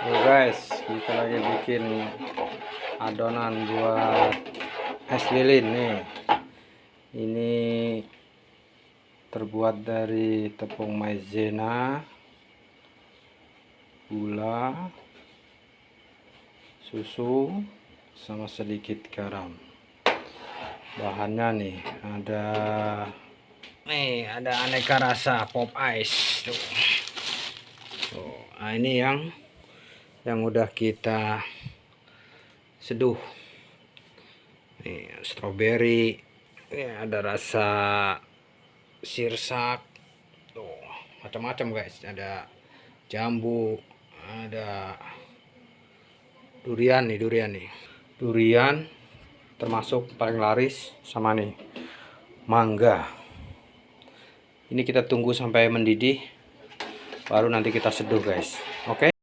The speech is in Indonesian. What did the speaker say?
Yo guys, kita lagi bikin adonan buat es lilin nih. Ini terbuat dari tepung maizena, gula, susu, sama sedikit garam. Bahannya nih ada aneka rasa pop ice tuh. Nah, ini yang udah kita seduh. Nih, stroberi, ini ada rasa sirsak, tuh macam-macam guys. Ada jambu, ada durian nih, durian termasuk paling laris, sama nih mangga. Ini kita tunggu sampai mendidih, baru nanti kita seduh guys. Oke.